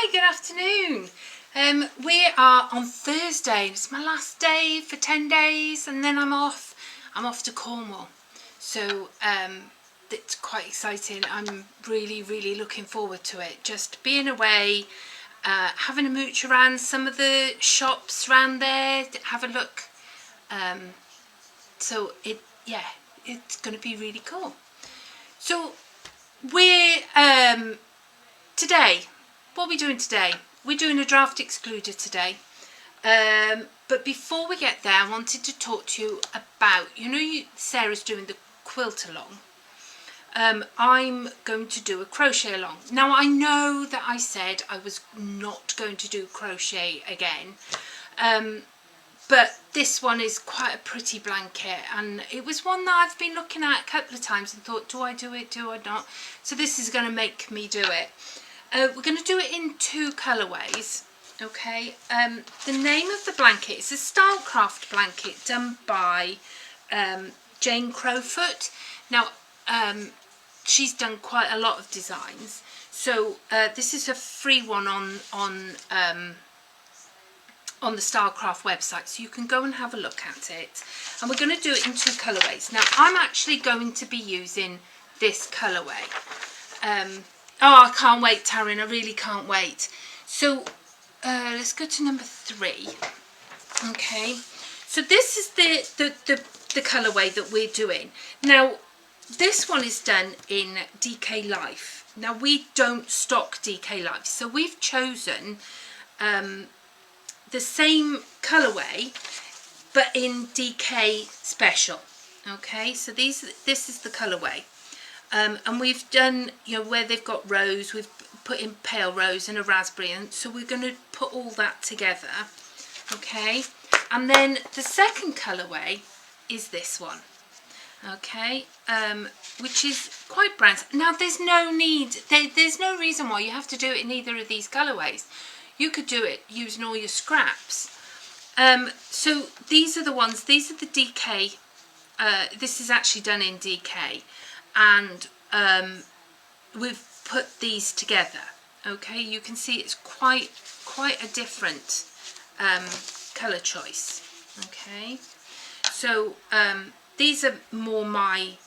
Hi, good afternoon. We are on Thursday. It's my last day for 10 days and then I'm off. I'm off to Cornwall. So it's quite exciting. I'm really looking forward to it. Just being away, having a mooch around some of the shops around there, have a look. So it's going to be really cool. So we're today, what are we doing today? We're doing a Draught Excluder today. But before we get there, I wanted to talk to you about, Sarah's doing the quilt along. I'm going to do a crochet along. Now I know that I said I was not going to do crochet again. But this one is quite a pretty blanket, and it was one that I've been looking at a couple of times and thought, do I do it, do I not? So this is going to make me do it. We're going to do it in two colourways, okay? The name of the blanket is a Stylecraft blanket done by Jane Crowfoot. Now, she's done quite a lot of designs. So this is a free one on the Stylecraft website, so you can go and have a look at it. And we're going to do it in two colourways. Now, I'm actually going to be using this colourway. Oh, I can't wait, Taryn, I really can't wait. So let's go to number 3. Okay, so this is the colourway that we're doing. Now, this one is done in DK Life. Now, we don't stock DK Life, so we've chosen the same colourway but in DK Special. Okay, so this is the colourway. And we've done, where they've got rose, we've put in pale rose and a raspberry, and so we're going to put all that together. Okay, and then the second colourway is this one. Okay, which is quite bright. Now there's no need, there's no reason why you have to do it in either of these colourways. You could do it using all your scraps. So these are the ones, these are the DK, this is actually done in DK, and we've put these together. Okay, you can see it's quite a different colour choice. Okay, so these are more my,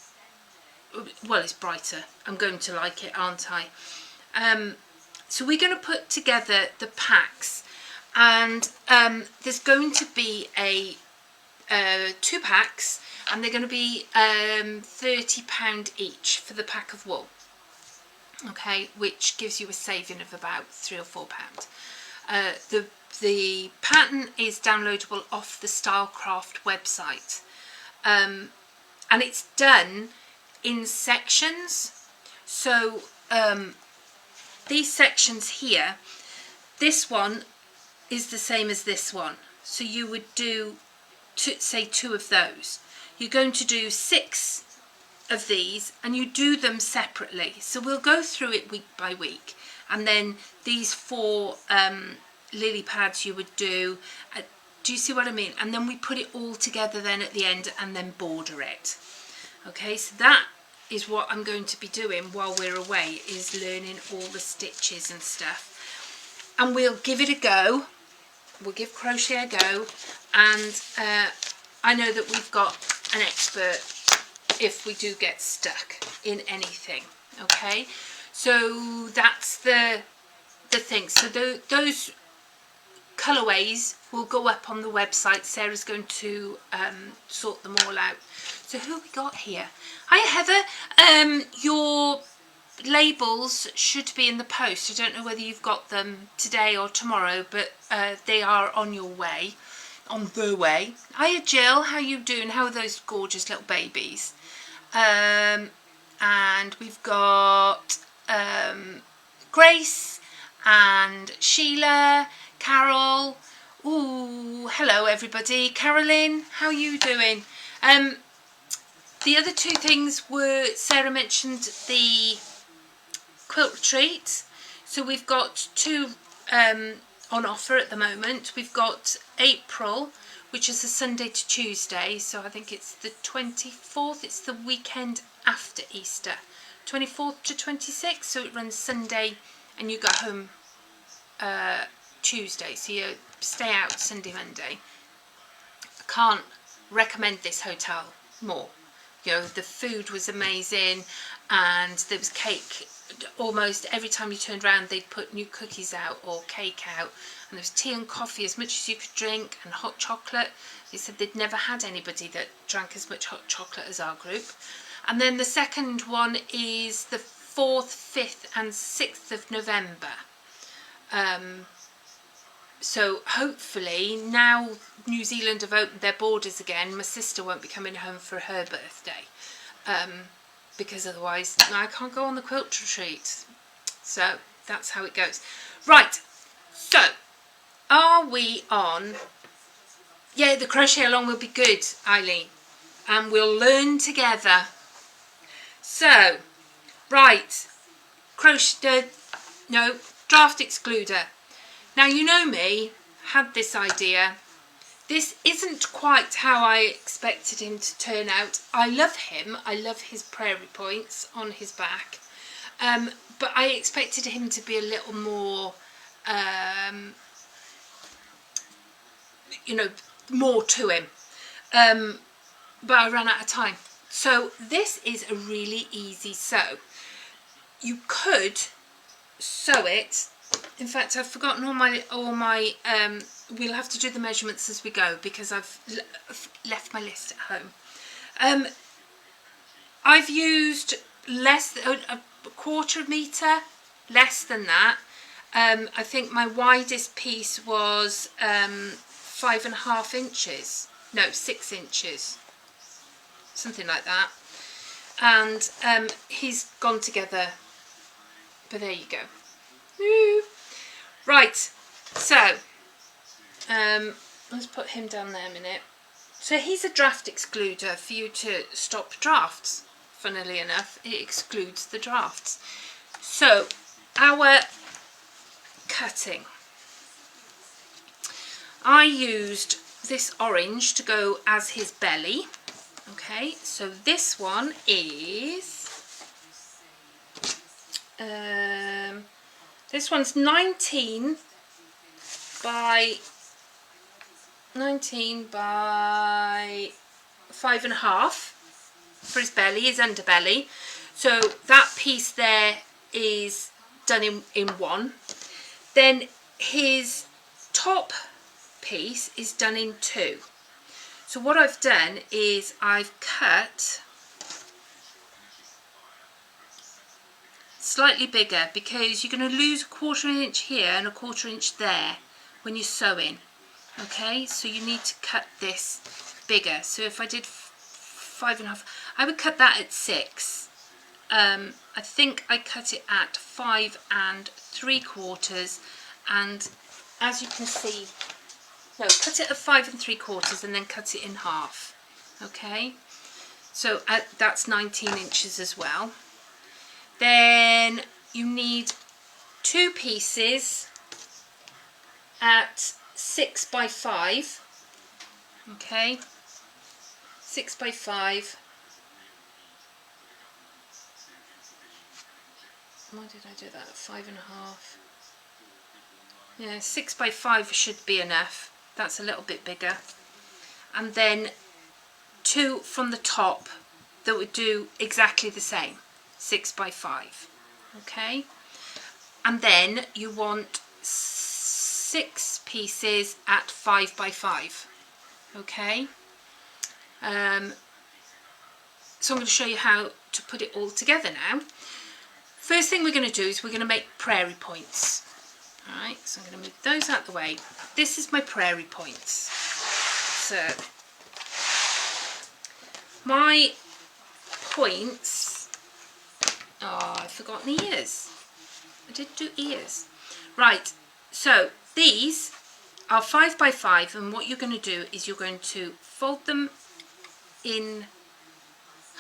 well, it's brighter. I'm going to like it, aren't I? So we're going to put together the packs, and there's going to be 2 packs, and they're going to be £30 each for the pack of wool. Okay, which gives you a saving of about £3 or £4. The pattern is downloadable off the Stylecraft website, and it's done in sections. So these sections here, this one is the same as this one. So you would do, say, 2 of those. You're going to do 6 of these, and you do them separately. So we'll go through it week by week. And then these 4 lily pads you would do. Do you see what I mean? And then we put it all together then at the end and then border it. Okay, so that is what I'm going to be doing while we're away, is learning all the stitches and stuff. And we'll give it a go. We'll give crochet a go, and I know that we've got an expert if we do get stuck in anything. Okay, so that's the thing. So those colourways will go up on the website. Sarah's going to sort them all out. So who we got here? Hi Heather, your labels should be in the post. I don't know whether you've got them today or tomorrow, but they are on your way, on the way. Hiya Jill, how you doing? How are those gorgeous little babies? And we've got Grace and Sheila, Carol. Ooh, hello everybody. Carolyn, how are you doing? The other 2 things were, Sarah mentioned the quilt retreat. So we've got 2 on offer at the moment. We've got April, which is a Sunday to Tuesday. So I think it's the 24th. It's the weekend after Easter. 24th to 26th. So it runs Sunday and you go home Tuesday, so you stay out Sunday, Monday. I can't recommend this hotel more. You know, the food was amazing, and there was cake. Almost every time you turned around, they'd put new cookies out or cake out, and there was tea and coffee as much as you could drink, and hot chocolate. They said they'd never had anybody that drank as much hot chocolate as our group. And then the second one is the 4th, 5th and 6th of November. So hopefully now New Zealand have opened their borders again, my sister won't be coming home for her birthday, because otherwise I can't go on the quilt retreat. So that's how it goes. Right, so are we on? Yeah, the crochet along will be good, Eileen, and we'll learn together. So, right, crochet, no, Draught Excluder. Now, you know me, had this idea. This isn't quite how I expected him to turn out. I love him. I love his prairie points on his back. But I expected him to be a little more, you know, more to him. But I ran out of time. So this is a really easy sew. You could sew it. In fact, I've forgotten all my we'll have to do the measurements as we go because I've left my list at home. I've used less than a quarter metre, less than that. I think my widest piece was 5.5 inches. No, 6 inches. Something like that. And he's gone together. But there you go. Woo. Right, so let's put him down there a minute. So he's a draught excluder for you to stop drafts. Funnily enough, it excludes the drafts. So our cutting, I used this orange to go as his belly. Okay, so this one is this one's 19 by 5.5 for his belly, his underbelly. So that piece there is done in one. Then his top piece is done in two. So what I've done is I've cut slightly bigger because you're going to lose a 1/4 inch here and a 1/4 inch there when you're sewing. Okay, so you need to cut this bigger. So if I did 5.5, I would cut that at 6. I think I cut it at 5 3/4, and as you can see, no, cut it at 5 3/4 and then cut it in half. Okay, so that's 19 inches as well. Then you need 2 pieces at 6 by 5. Okay, 6 by 5. Why did I do that at 5.5? Yeah, 6 by 5 should be enough. That's a little bit bigger. And then 2 from the top that would do exactly the same, 6 by 5. Okay, and then you want 6 pieces at 5 by 5. Okay, so I'm going to show you how to put it all together now. First thing we're going to do is we're going to make prairie points. Alright, so I'm going to move those out the way. This is my prairie points. So my points, oh, I've forgotten ears. I did do ears. Right, so these are 5 by 5, and what you're going to do is you're going to fold them in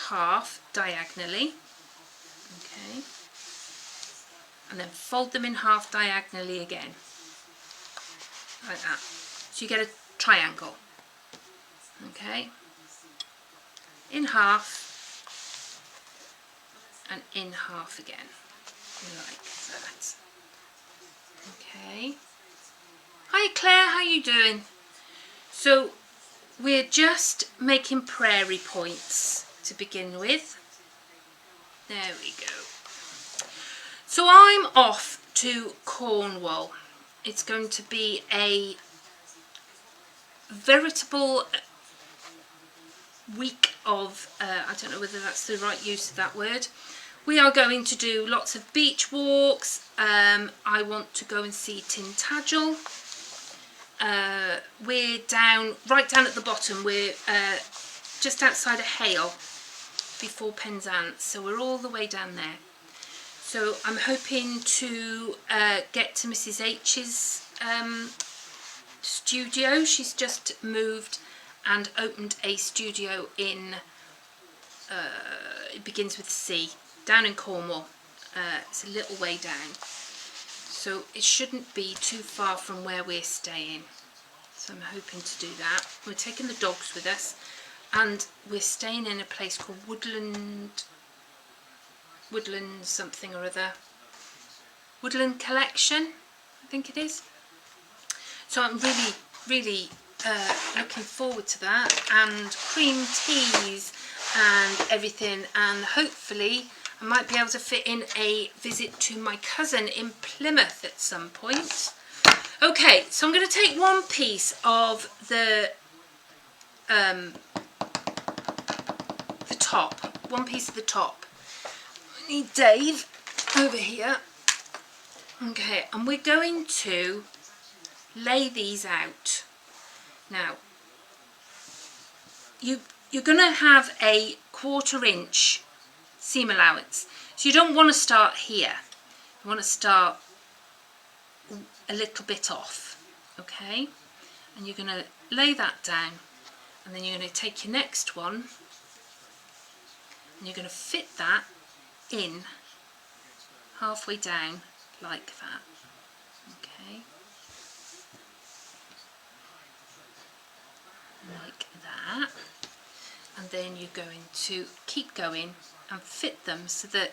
half diagonally. Okay, and then fold them in half diagonally again, like that. So you get a triangle. Okay, in half and in half again, like that. Okay, Hi Claire, how you doing? So we're just making prairie points to begin with. There we go. So I'm off to Cornwall. It's going to be a veritable week of, I don't know whether that's the right use of that word. We are going to do lots of beach walks. I want to go and see Tintagel. We're right down at the bottom. We're just outside of Hale before Penzance, so we're all the way down there. So I'm hoping to get to Mrs H's studio. She's just moved and opened a studio in, it begins with C, down in Cornwall. It's a little way down, so it shouldn't be too far from where we're staying. So I'm hoping to do that. We're taking the dogs with us, and we're staying in a place called Woodland something or other. Woodland Collection, I think it is. So I'm really looking forward to that, and cream teas and everything, and hopefully I might be able to fit in a visit to my cousin in Plymouth at some point. Okay, so I'm going to take one piece of the top, I need Dave over here. Okay, and we're going to lay these out. Now, you're going to have a 1/4 inch seam allowance, so you don't want to start here. You want to start a little bit off, okay? And you're going to lay that down, and then you're going to take your next one and you're going to fit that in halfway down like that, okay? Like that. And then you're going to keep going and fit them so that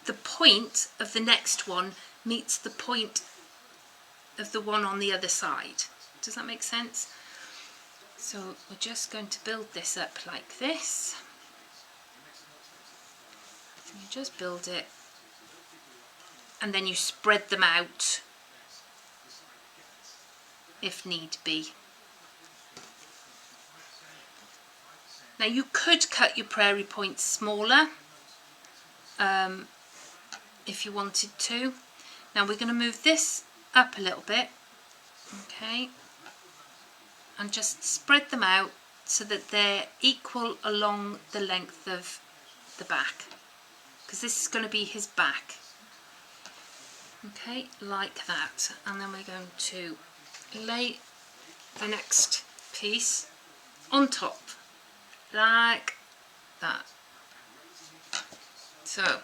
the point of the next one meets the point of the one on the other side. Does that make sense? So we're just going to build this up like this. You just build it, and then you spread them out if need be. Now you could cut your prairie points smaller if you wanted to. Now we're going to move this up a little bit, okay, and just spread them out so that they're equal along the length of the back, because this is going to be his back. Okay, like that. And then we're going to lay the next piece on top like that. So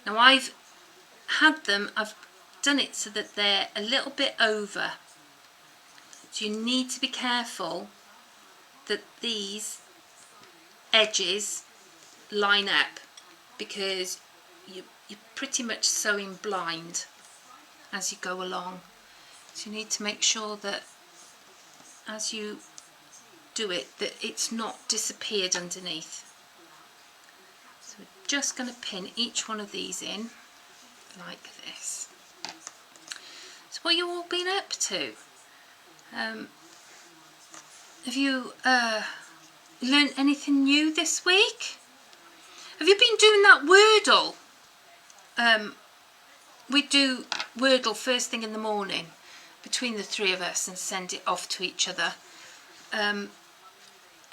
now I've done it so that they're a little bit over, so you need to be careful that these edges line up, because you're pretty much sewing blind as you go along. So you need to make sure that as you do it, that it's not disappeared underneath. So we're just going to pin each one of these in like this. So what have you all been up to? Have you learnt anything new this week? Have you been doing that Wordle? We do Wordle first thing in the morning between the three of us and send it off to each other.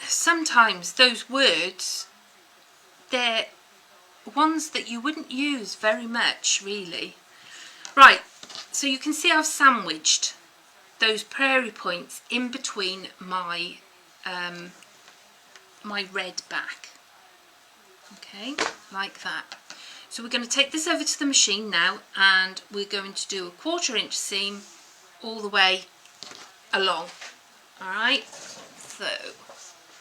Sometimes those words, they're ones that you wouldn't use very much, really. Right, so you can see I've sandwiched those prairie points in between my my red back. Okay, like that. So we're going to take this over to the machine now, and we're going to do a 1/4 inch seam all the way along. Alright, so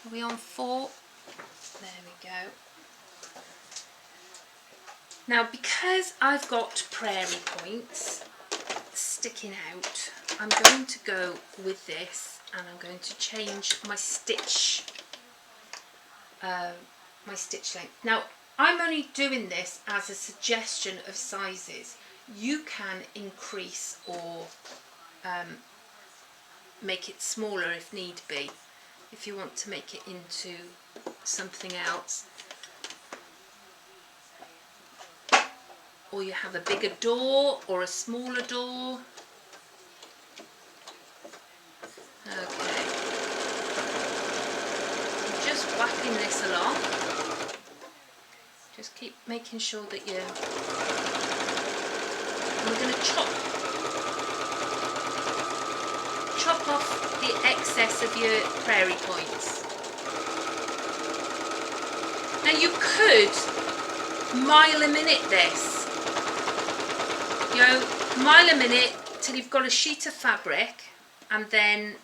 are we on 4? There we go. Now, because I've got prairie points, sticking out, I'm going to go with this, and I'm going to change my stitch length. Now I'm only doing this as a suggestion of sizes. You can increase or make it smaller if need be, if you want to make it into something else, or you have a bigger door or a smaller door. Okay, I'm just whapping this along. Just keep making sure that you're... And we're going to chop off the excess of your prairie points. Now you could mile a minute this. You know, mile a minute till you've got a sheet of fabric, and then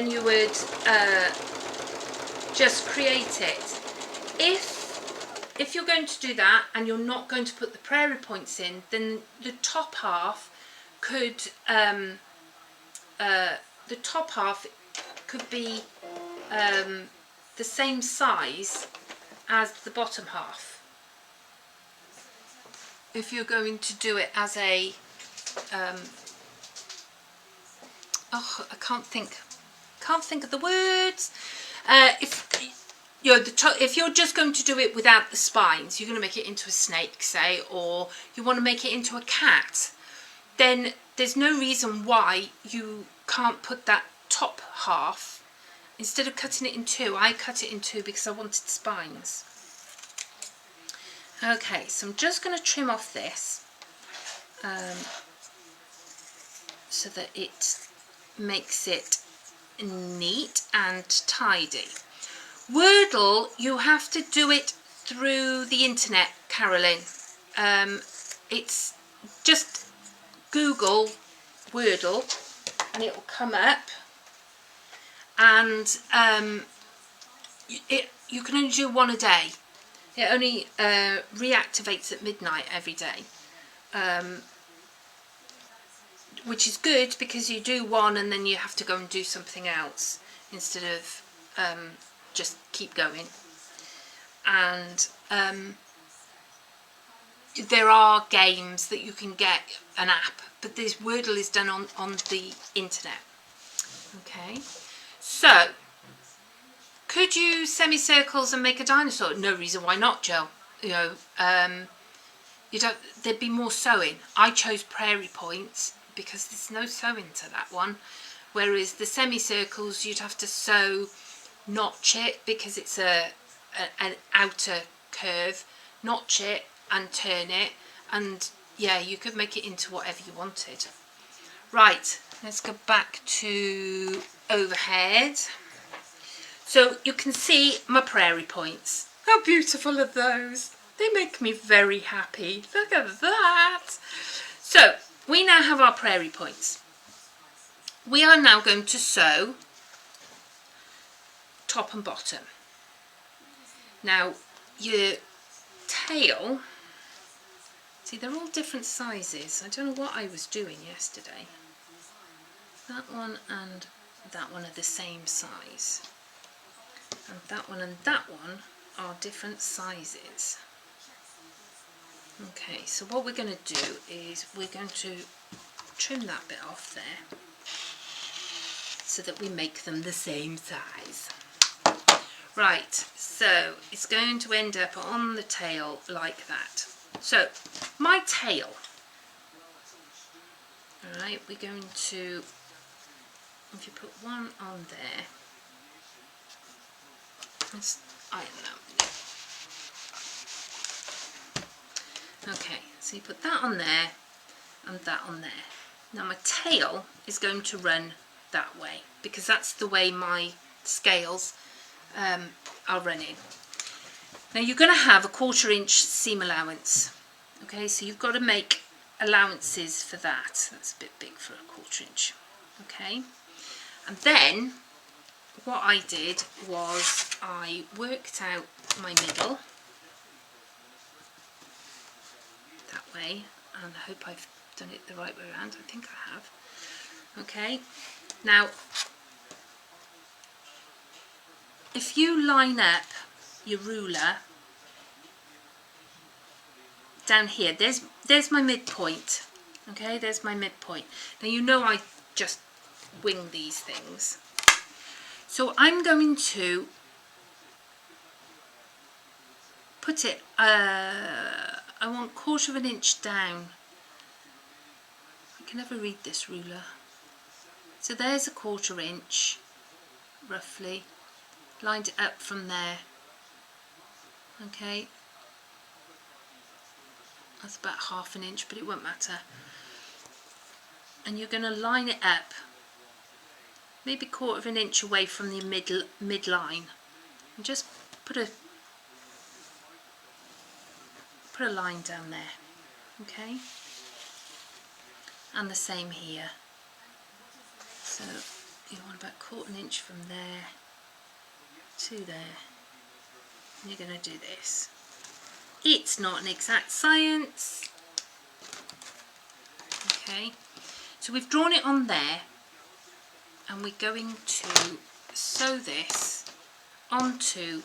you would just create it. If you're going to do that and you're not going to put the prairie points in, then the top half could be the same size as the bottom half. If you're going to do it as a I can't think of the words. If you're just going to do it without the spines, you're going to make it into a snake, say, or you want to make it into a cat, then there's no reason why you can't put that top half, instead of cutting it in two, I cut it in two because I wanted spines. Okay, so I'm just going to trim off this so that it makes it neat and tidy. Wordle, you have to do it through the internet, Carolyn. It's just Google Wordle and it will come up, and you can only do one a day. It only reactivates at midnight every day, which is good because you do one and then you have to go and do something else instead of just keep going. And there are games that you can get an app, but this Wordle is done on the internet. Okay, so could you semicircles and make a dinosaur? No reason why not, Jill. You know, there'd be more sewing. I chose prairie points because there's no sewing to that one, whereas the semicircles you'd have to sew, notch it because it's an outer curve, notch it and turn it, and yeah, you could make it into whatever you wanted. Right, let's go back to overhead. So you can see my prairie points. How beautiful are those? They make me very happy. Look at that. So we now have our prairie points. We are now going to sew top and bottom. Now your tail, see, they're all different sizes. I don't know what I was doing yesterday. That one and that one are the same size, and that one are different sizes. Okay, so what we're going to do is we're going to trim that bit off there so that we make them the same size. Right, so it's going to end up on the tail like that. So my tail, alright, we're going to, if you put one on there, let's iron that. Okay, so you put that on there and that on there. Now my tail is going to run that way because that's the way my scales are running. Now you're going to have a 1/4 inch seam allowance. Okay, so you've got to make allowances for that. That's a bit big for a 1/4 inch. Okay, and then what I did was I worked out my middle that way. way, and I hope I've done it the right way around. I think I have. Okay, now if you line up your ruler down here, there's my midpoint. Okay, there's my midpoint. Now you know I just wing these things. So I'm going to put it, I want 1/4 of an inch down. I can never read this ruler. So there's a 1/4 inch, roughly. Lined it up from there. Okay. That's about 1/2 an inch, but it won't matter. And you're going to line it up, maybe 1/4 of an inch away from the midline, and just put a line down there. Okay, and the same here. So you want about 1/4 inch from there to there, and you're going to do this. It's not an exact science. Okay, so we've drawn it on there, and we're going to sew this onto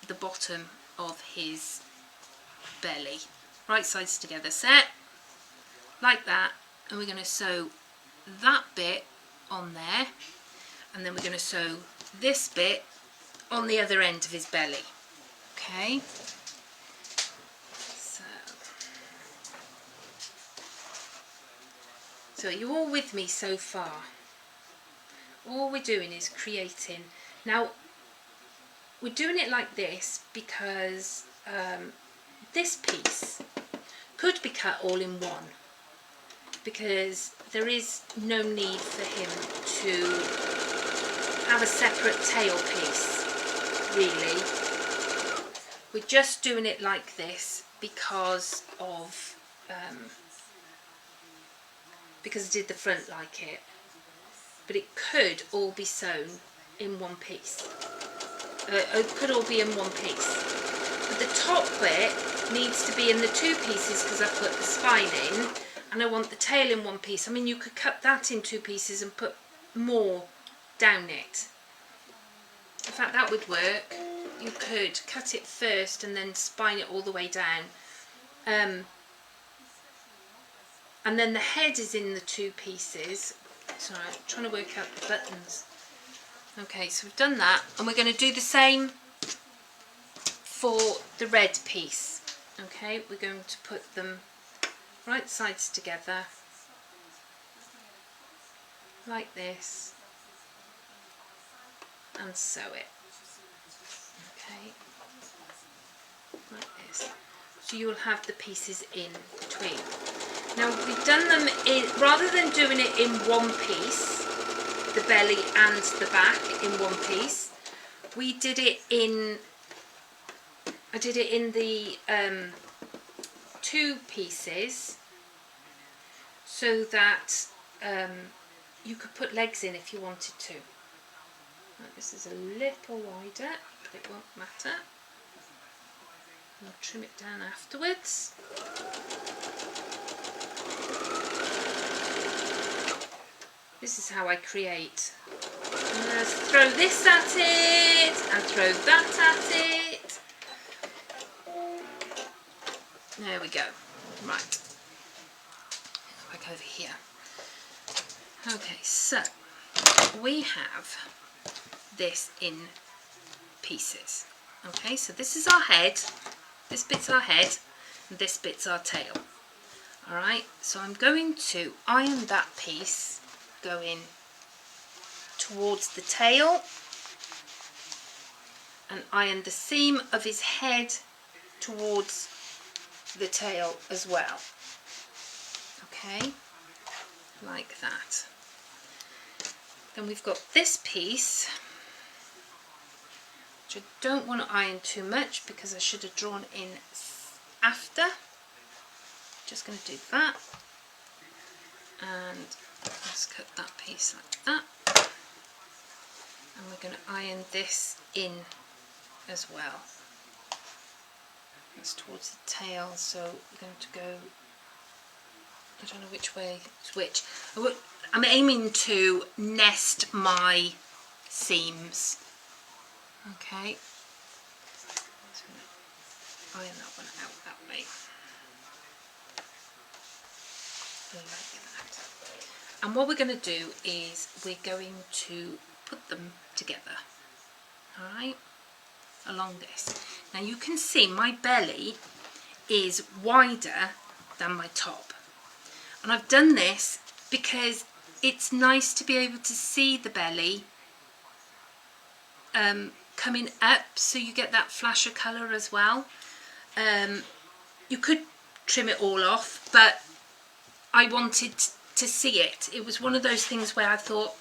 the bottom of his belly. Right sides together, set, like that, and we're going to sew that bit on there, and then we're going to sew this bit on the other end of his belly. Okay, so are you all with me so far? All we're doing is creating. Now we're doing it like this because this piece could be cut all in one, because there is no need for him to have a separate tail piece, really. We're just doing it like this because of because I did the front like it, but it could all be sewn in one piece. It could all be in one piece, but the top bit needs to be in the 2 pieces because I put the spine in, and I want the tail in 1 piece. I mean, you could cut that in 2 pieces and put more down it. In fact, that would work. You could cut it first and then spine it all the way down. And then the head is in the 2 pieces. Sorry, I'm trying to work out the buttons. Okay, so we've done that, and we're going to do the same for the red piece. Okay, we're going to put them right sides together, like this, and sew it. Okay, like this. So you'll have the pieces in between. Now we've done them in, rather than doing it in one piece, the belly and the back in one piece, we did it in, I did it in the 2 pieces, so that you could put legs in if you wanted to. Right, this is a little wider, but it won't matter. I'll trim it down afterwards. This is how I create. Let's throw this at it and throw that at it. There we go. Right. Back over here. Okay, so we have this in pieces. Okay, so this is our head. This bit's our head, and this bit's our tail. Alright, so I'm going to iron that piece going towards the tail, and iron the seam of his head towards the tail as well. Okay, like that. Then we've got this piece, which I don't want to iron too much because I should have drawn in after. Just going to do that, and let's cut that piece like that, and we're going to iron this in as well. That's towards the tail, so we're going to go I don't know which way is which. I'm aiming to nest my seams. Okay. So iron that one out that way. Like that. And what we're going to do is we're going to put them together. Alright? Along this. Now you can see my belly is wider than my top. And I've done this because it's nice to be able to see the belly coming up, so you get that flash of colour as well. You could trim it all off, but I wanted to see it. It was one of those things where I thought,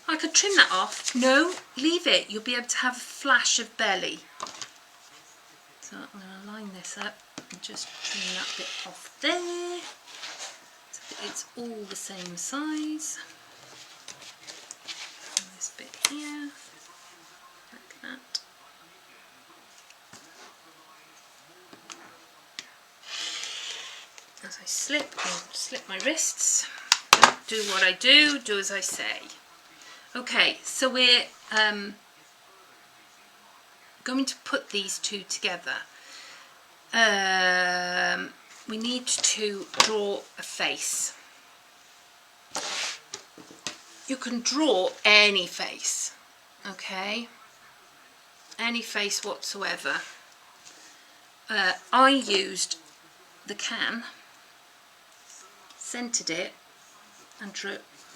I could trim that off. No, leave it. You'll be able to have a flash of belly. So I'm going to line this up and just trim that bit off there. So that it's all the same size. And this bit here, like that. As I slip my wrists. Don't do what I do, do as I say. Okay, so we're going to put these two together. We need to draw a face. You can draw any face, okay? Any face whatsoever. I used the can, centered it, and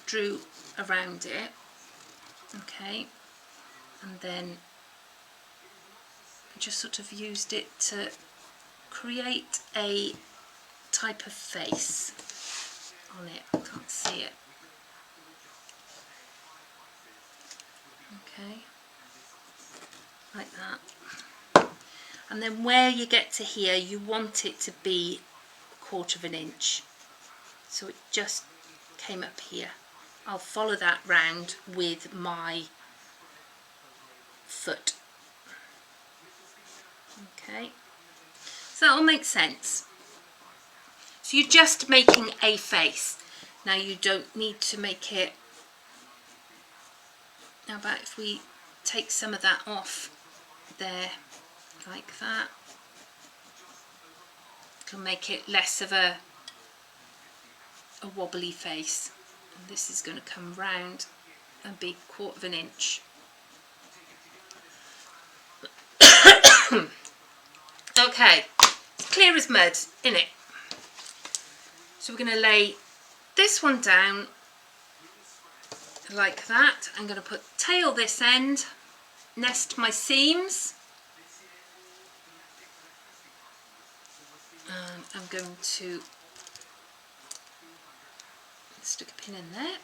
drew around it, okay, and then just sort of used it to create a type of face on it. I can't see it. Okay, like that. And then where you get to here, you want it to be 1/4 of an inch. So it just came up here. I'll follow that round with my foot. Okay, so that'll make sense. So you're just making a face. Now you don't need to make it. How about if we take some of that off there, like that. It'll make it less of a wobbly face. And this is going to come round and be 1/4 of an inch. Okay, it's clear as mud, innit? So we're going to lay this one down like that. I'm going to tail this end, nest my seams, and I'm going to stick a pin in there,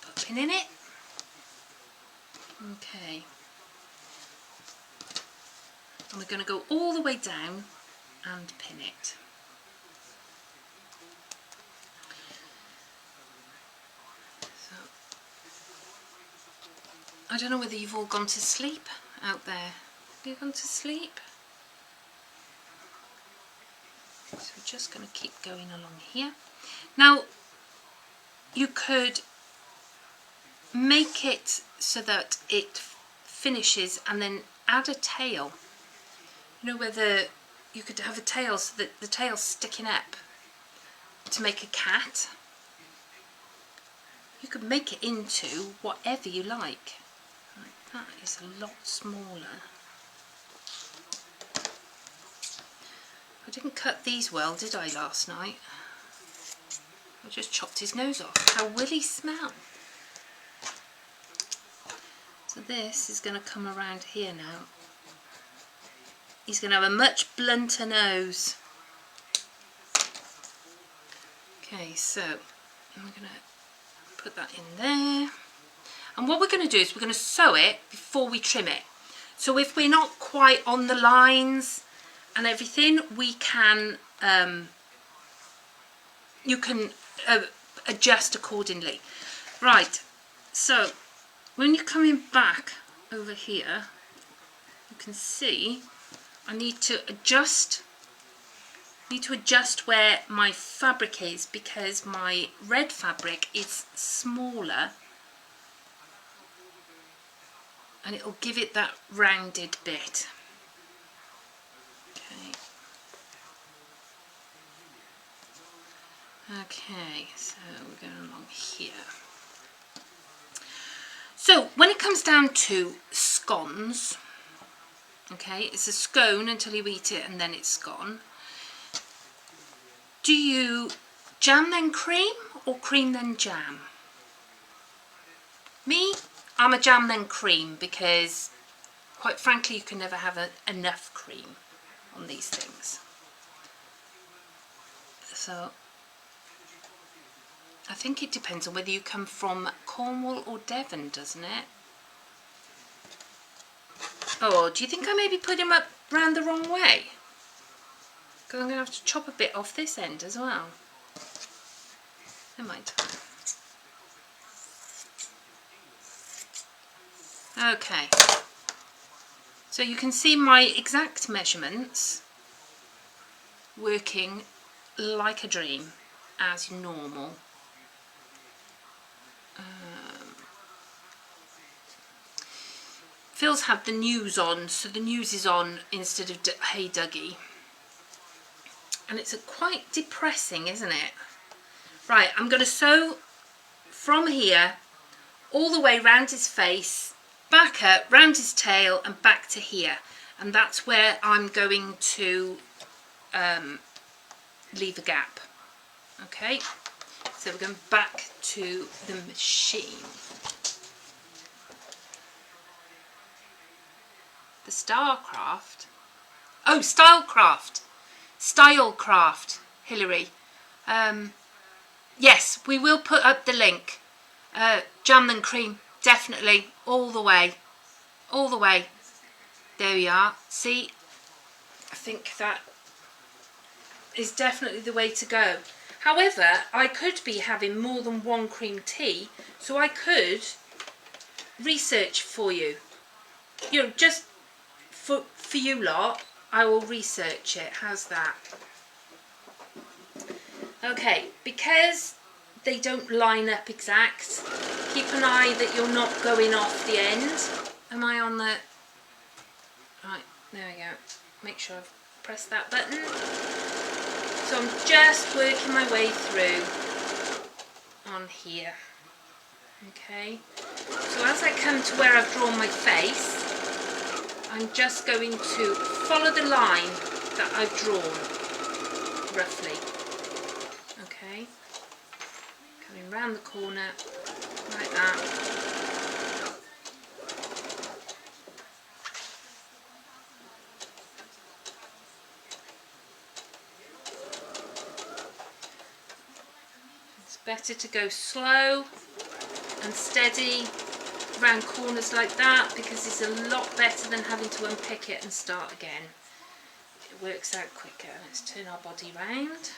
put a pin in it. Okay, and we're going to go all the way down and pin it. So I don't know whether you've all gone to sleep out there. Have you gone to sleep? So we're just going to keep going along here. Now you could make it so that it finishes and then add a tail. You know, whether you could have a tail so that the tail's sticking up to make a cat. You could make it into whatever you like. That is a lot smaller. I didn't cut these well, did I, last night? I just chopped his nose off. How will he smell? So this is going to come around here now. He's going to have a much blunter nose. Okay, so I'm going to put that in there. And what we're going to do is we're going to sew it before we trim it. So if we're not quite on the lines and everything, we can, you can adjust accordingly. Right, so when you're coming back over here, you can see I need to adjust Need to adjust where my fabric is because my red fabric is smaller and it will give it that rounded bit. Okay, so we're going along here. So when it comes down to scones, okay, it's a scone until you eat it and then it's gone. Do you jam then cream or cream then jam? Me, I'm a jam then cream because quite frankly you can never have enough cream on these things. So I think it depends on whether you come from Cornwall or Devon, doesn't it? Oh, do you think I maybe put him up round the wrong way? Because I'm going to have to chop a bit off this end as well. Never mind. Okay. So you can see my exact measurements working like a dream as normal. Phil's had the news on, so the news is on instead of Hey Dougie. And it's quite depressing, isn't it? Right, I'm going to sew from here all the way round his face, back up, round his tail and back to here. And that's where I'm going to leave a gap. Okay, so we're going back to the machine. The Starcraft. Oh, Stylecraft, Hilary. Yes, we will put up the link. Jam and cream, definitely, all the way. All the way. There we are. See, I think that is definitely the way to go. However, I could be having more than one cream tea, so I could research for you. You know, just for you lot, I will research it. How's that? Okay, because they don't line up exact, keep an eye that you're not going off the end. Am I on the... Right, there we go. Make sure I've pressed that button. So I'm just working my way through on here. Okay, so as I come to where I've drawn my face, I'm just going to follow the line that I've drawn, roughly. Okay, coming round the corner, like that. It's better to go slow and steady round corners like that because it's a lot better than having to unpick it and start again. It works out quicker. Let's turn our body round.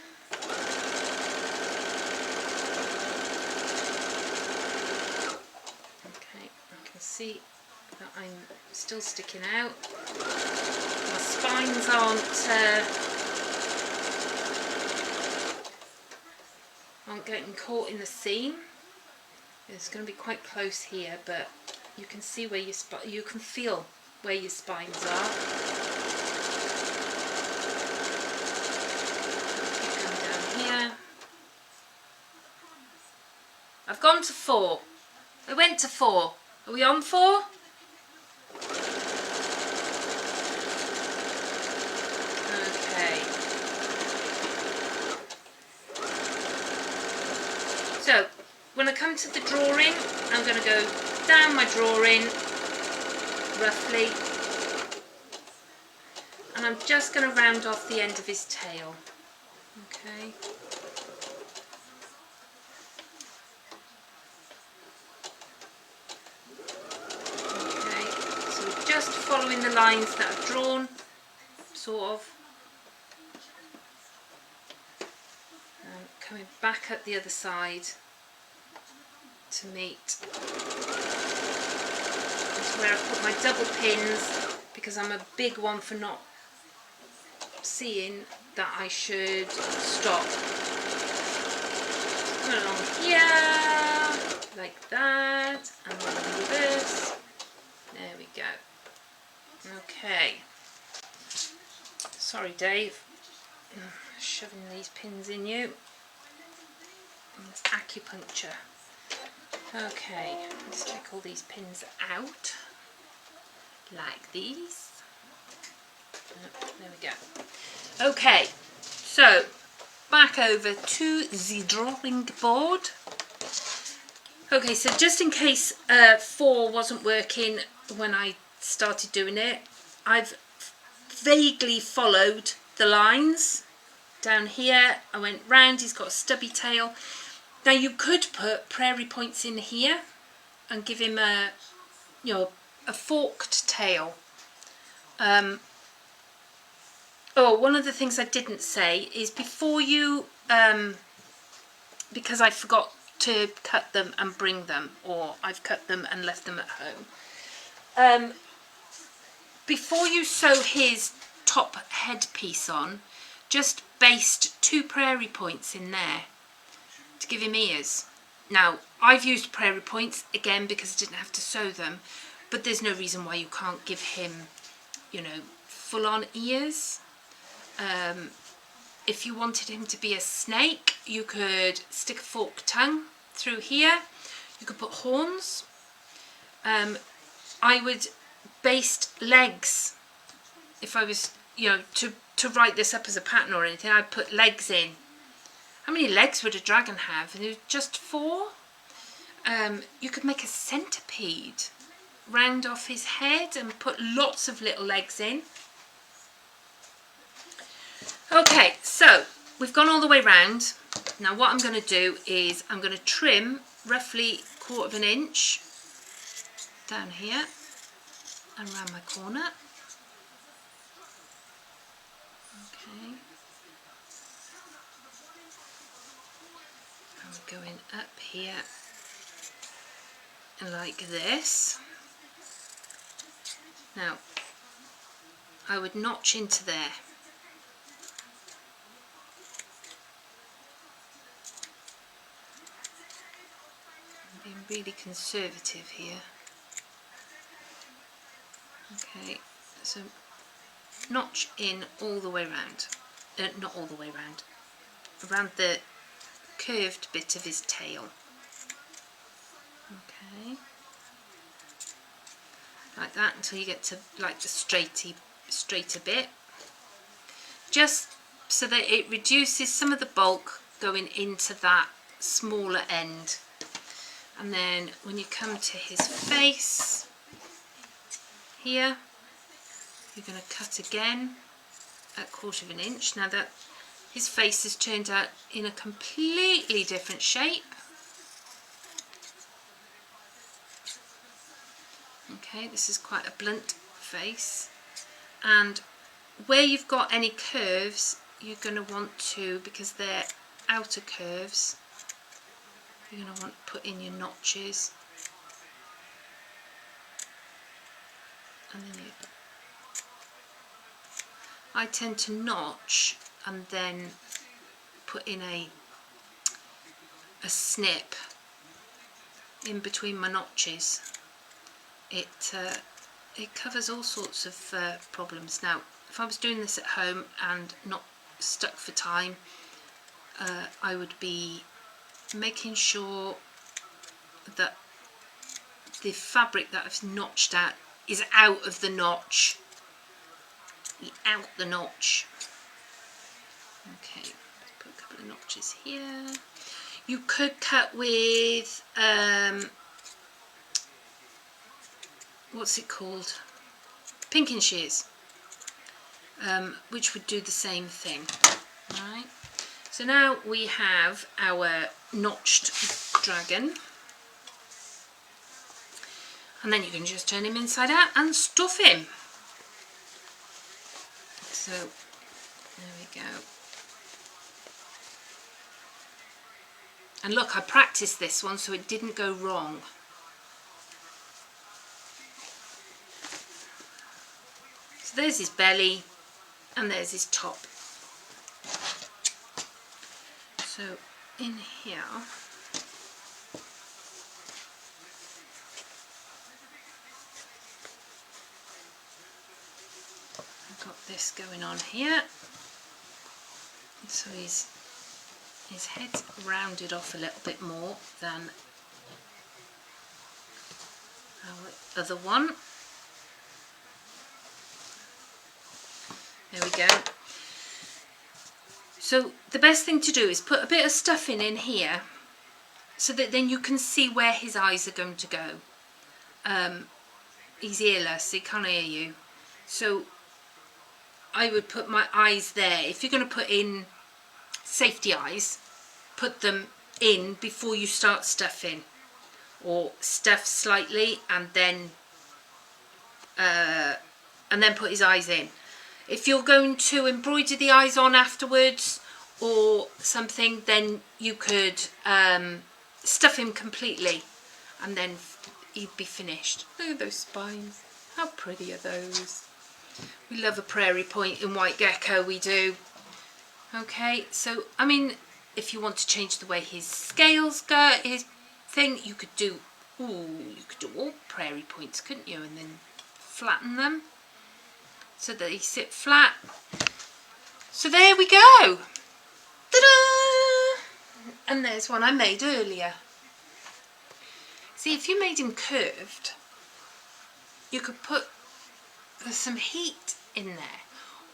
Okay, I can see that I'm still sticking out. My spines aren't getting caught in the seam. It's going to be quite close here, but you can see where you can feel where your spines are. Keep going down here. I've gone to 4. I went to 4. Are we on 4? Okay. So, when I come to the drawing, I'm going to go down my drawing, roughly, and I'm just going to round off the end of his tail. Okay. Okay, so just following the lines that I've drawn, sort of. And coming back up the other side to meet. That's where I put my double pins because I'm a big one for not seeing that I should stop. Come along here, like that, and then reverse. There we go. Okay. Sorry, Dave. Shoving these pins in you. It's acupuncture. Okay, let's take all these pins out, like these. There we go. Okay, so back over to the drawing board. Okay, so just in case 4 wasn't working when I started doing it, I've vaguely followed the lines down here. I went round, he's got a stubby tail. Now you could put prairie points in here and give him a, you know, a forked tail. Oh, one of the things I didn't say is before you, because I forgot to cut them and bring them, or I've cut them and left them at home. Before you sew his top headpiece on, just baste 2 prairie points in there to give him ears. Now, I've used prairie points, again, because I didn't have to sew them, but there's no reason why you can't give him, you know, full-on ears. If you wanted him to be a snake, you could stick a forked tongue through here. You could put horns. I would baste legs. If I was, you know, to write this up as a pattern or anything, I'd put legs in. How many legs would a dragon have? And there's just 4. You could make a centipede, round off his head and put lots of little legs in. Okay, so we've gone all the way round. Now what I'm going to do is I'm going to trim roughly 1/4 inch down here and round my corner. Okay. And we're going up here like this. Now I would notch into there. I'm being really conservative here. Okay, so notch in all the way round. Not all the way round. Around the curved bit of his tail. Okay. Like that until you get to like the straighter bit. Just so that it reduces some of the bulk going into that smaller end. And then when you come to his face here, you're going to cut again at 1/4 inch. Now that his face has turned out in a completely different shape. Okay, this is quite a blunt face, and where you've got any curves, you're going to want to, because they're outer curves, you're going to want to put in your notches, and then I tend to notch and then put in a snip in between my notches. It covers all sorts of problems. Now, if I was doing this at home and not stuck for time, I would be making sure that the fabric that I've notched out is out of the notch. Out the notch. Okay, let's put a couple of notches here. You could cut with what's it called? Pinking shears, which would do the same thing. Right. So now we have our notched dragon, and then you can just turn him inside out and stuff him. So there we go. And look, I practiced this one so it didn't go wrong. So there's his belly and there's his top. So in here, I've got this going on here. So his head's rounded off a little bit more than our other one. There we go. So the best thing to do is put a bit of stuffing in here so that then you can see where his eyes are going to go. He's earless, he can't hear you. So I would put my eyes there. If you're going to put in safety eyes, put them in before you start stuffing, or stuff slightly and then put his eyes in. If you're going to embroider the eyes on afterwards or something, then you could stuff him completely and then he'd be finished. Look at those spines, how pretty are those? We love a prairie point in white gecko, we do. Okay, so I mean, if you want to change the way his scales go, his thing, you could do all prairie points, couldn't you? And then flatten them so that they sit flat. So there we go. Ta-da! And there's one I made earlier. See, if you made him curved, you could put some heat in there,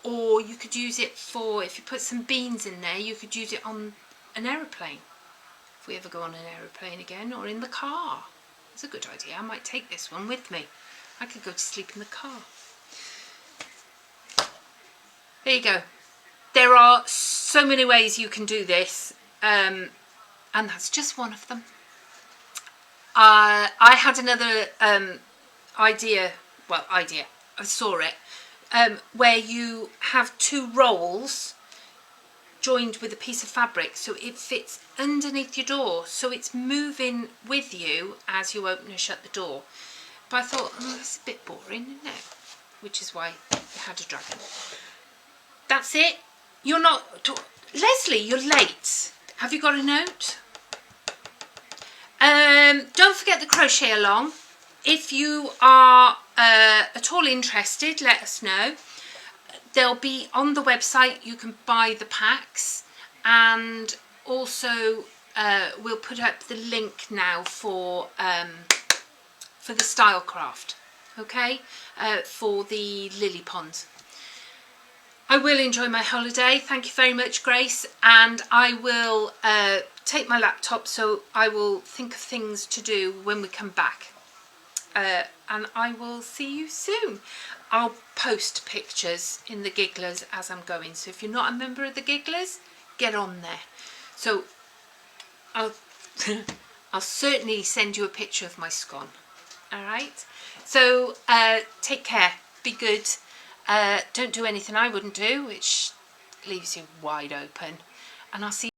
or you could use it for, if you put some beans in there, you could use it on an aeroplane. If we ever go on an aeroplane again, or in the car. It's a good idea. I might take this one with me. I could go to sleep in the car. There you go. There are so many ways you can do this, and that's just one of them. I had another idea, I saw it, where you have two rolls joined with a piece of fabric so it fits underneath your door, so it's moving with you as you open and shut the door. But I thought, oh, that's a bit boring, isn't it? Which is why I had a dragon. That's it. You're not... Leslie, you're late. Have you got a note? Don't forget the crochet along. If you are at all interested, let us know. They'll be on the website. You can buy the packs, and also we'll put up the link now for the Stylecraft, okay, for the lily ponds. I will enjoy my holiday. Thank you very much, Grace, and I will take my laptop, so I will think of things to do when we come back. And I will see you soon. I'll post pictures in the Gigglers as I'm going, so if you're not a member of the Gigglers, get on there. So I'll certainly send you a picture of my scone. All right, so take care, be good, don't do anything I wouldn't do, which leaves you wide open, and I'll see you